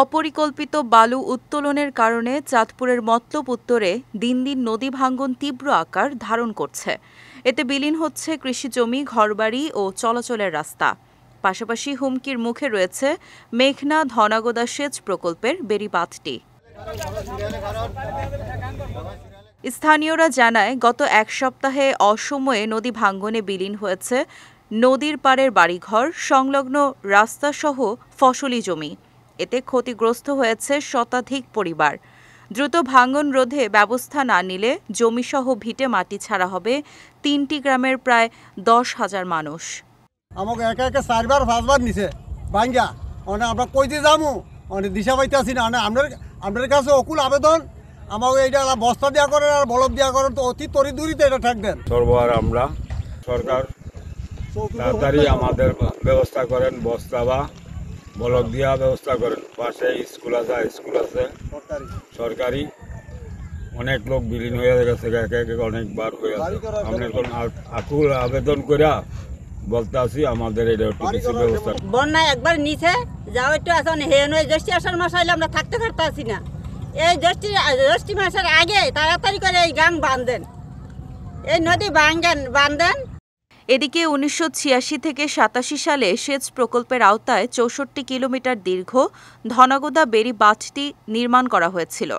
অপরিকল্পিত বালু উত্তোলনের কারণে চাঁদপুরের মতলব উত্তরে দিন দিন নদী ভাঙ্গন তীব্র আকার ধারণ করছে। এতে বিলীন হচ্ছে কৃষিজমি, ঘরবাড়ি ও চলাচলের রাস্তা। পাশাপাশি হুমকির মুখে রয়েছে মেঘনা ধনাগোদা সেচ প্রকল্পের বেড়িবাঁধটি। স্থানীয়রা জানায়, গত এক সপ্তাহে অসময়ে নদী ভাঙ্গনে বিলীন হয়েছে নদীর পাড়ের বাড়িঘর, সংলগ্ন রাস্তাসহ ফসলি জমি। এতে ক্ষতিগ্রস্ত হয়েছে শতাধিক পরিবার। দ্রুত ভাঙ্গন রোধে ব্যবস্থা না নিলে জমিসহ ভিটে মাটি ছাড়া হবে ৩টি গ্রামের প্রায় ১০,০০০ মানুষ। আমাকে একা একা ৪-৫বার নিছে ভাঙ্গা, আমরা কইতে যাবো দিশা পাইতে আসি না। আপনার কাছে অকুল আবেদন, আমাকে এইটা বস্তা দেওয়া করেন আর বলদ দেওয়া করেন, তো অতি তরিদুরিতে এটা থাকবেন। সর্বহার আমরা সরকার তাড়াতাড়ি আমাদের ব্যবস্থা করেন, বস্তা বা বলদ দেওয়া ব্যবস্থা করেন। পাশে স্কুল আছে সরকারি, অনেক লোক বিলীন হয়ে গেছে, অনেকবার হয়ে গেছে। আমরা এখন আকুল আবেদন করে বলতে আসি আমাদের এটা একটু কিছু ব্যবস্থা। বন্যায় একবার নিচে যাও একটু আসুন, হেন জ্যৈষ্ঠী আষাঢ় মাস হইলে আমরা থাকতে আসি না। এই জ্যৈষ্ঠী মাসের আগে তাড়াতাড়ি করে এই গান বাঁধেন, এই নদী বাঁধেন। এদিকে ১৯৮৬ থেকে ৮৭ সালে সেচ প্রকল্পের আওতায় ৬৪ কিলোমিটার দীর্ঘ ধনাগোদা বেড়িবাঁধটি নির্মাণ করা হয়েছিল।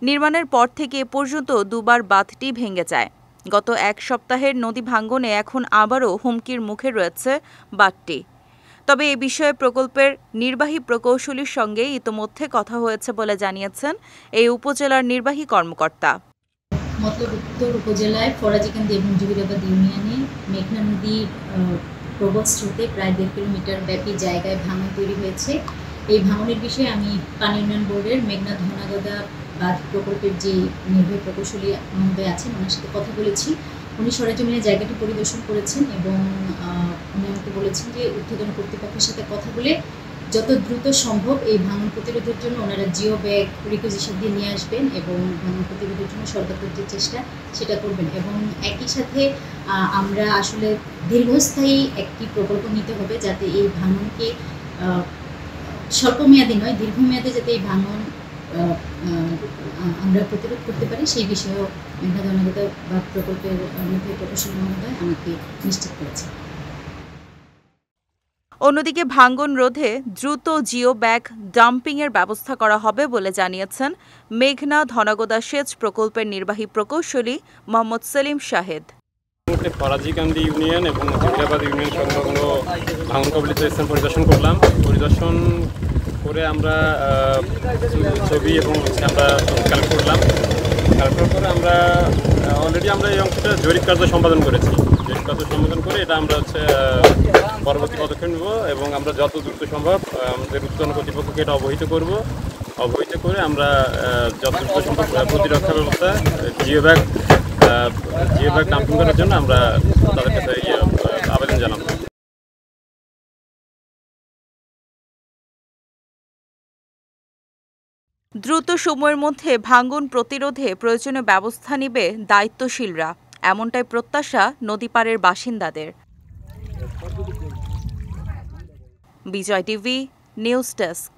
নির্মাণের পর থেকে এ পর্যন্ত দুবার বাঁধটি ভেঙে যায়। গত এক সপ্তাহের নদী ভাঙ্গনে এখন আবারও হুমকির মুখে রয়েছে বাঁধটি। তবে এ বিষয়ে প্রকল্পের নির্বাহী প্রকৌশলীর সঙ্গে ইতোমধ্যে কথা হয়েছে বলে জানিয়েছেন এই উপজেলার নির্বাহী কর্মকর্তা। মতলব উত্তর উপজেলায় ফরাজিকান্দি এবং জহিরাবাদ ইউনিয়নে মেঘনা নদীর প্রবল স্রোতে প্রায় ১.৫ কিলোমিটার ব্যাপী জায়গায় ভাঙন তৈরি হয়েছে। এই ভাঙনের বিষয়ে আমি পানি উন্নয়ন বোর্ডের মেঘনা ধনাগোদা বাঁধ প্রকল্পের যে নির্বাহী প্রকৌশলী মহোদয় আছেন, ওনার সাথে কথা বলেছি। উনি সরেজমিনে জায়গাটি পরিদর্শন করেছেন এবং উনি আমাকে বলেছেন যে ঊর্ধ্বতন কর্তৃপক্ষের সাথে কথা বলে যত দ্রুত সম্ভব এই ভাঙন প্রতিরোধের জন্য ওনারা জিও ব্যাগ রিকুইজিশন দিয়ে নিয়ে আসবেন এবং ভাঙন প্রতিরোধের জন্য সরকারের যে চেষ্টা সেটা করবেন। এবং একই সাথে আমরা আসলে দীর্ঘস্থায়ী একটি প্রকল্প নিতে হবে, যাতে এই ভাঙনকে স্বল্পমেয়াদী নয়, দীর্ঘমেয়াদে যাতে এই ভাঙন আমরা প্রতিরোধ করতে পারি, সেই বিষয়েও মেঘনা ধনাগোদা বাঁধ প্রকল্পের নির্বাহী প্রকৌশলী মহোদয় আমাকে নিশ্চিত করেছে। অন্যদিকে ভাঙ্গন রোধে দ্রুত জিও ব্যাগ ডাম্পিংয়ের ব্যবস্থা করা হবে বলে জানিয়েছেন মেঘনা ধনাগোদা সেচ প্রকল্পের নির্বাহী প্রকৌশলী মোহাম্মদ সেলিম শাহেদ। ফরাজিকান্দি ইউনিয়ন এবং জহিরাবাদ ইউনিয়ন সংলগ্ন ভাঙন কবলিত স্থান পরিদর্শন করলাম। পরিদর্শন করে আমরা ছবি এবং আমরা কালেক্ট করলাম। কালেক্ট করে আমরা অলরেডি এই অংশটা জরিপ কার্য সম্পাদন করেছি। জরিপ কার্য সম্পাদন করে এটা আমরা পরবর্তী পদক্ষেপ নেব এবং আমরা যত দ্রুত সম্ভব আমাদের ঊর্ধ্বতন কর্তৃপক্ষকে এটা অবহিত করব। অবহিত করে আমরা যত দ্রুত সম্ভব প্রতিরক্ষা ব্যবস্থা জিও ব্যাগ ডাম্পিং করার জন্য আমরা তাদের কাছে আবেদন জানাবো। দ্রুত সময়ের মধ্যে ভাঙ্গন প্রতিরোধে প্রয়োজনীয় ব্যবস্থা নেবে দায়িত্বশীলরা, এমনটাই প্রত্যাশা নদীপাড়ের বাসিন্দাদের। বিজয় টিভি নিউজ ডেস্ক।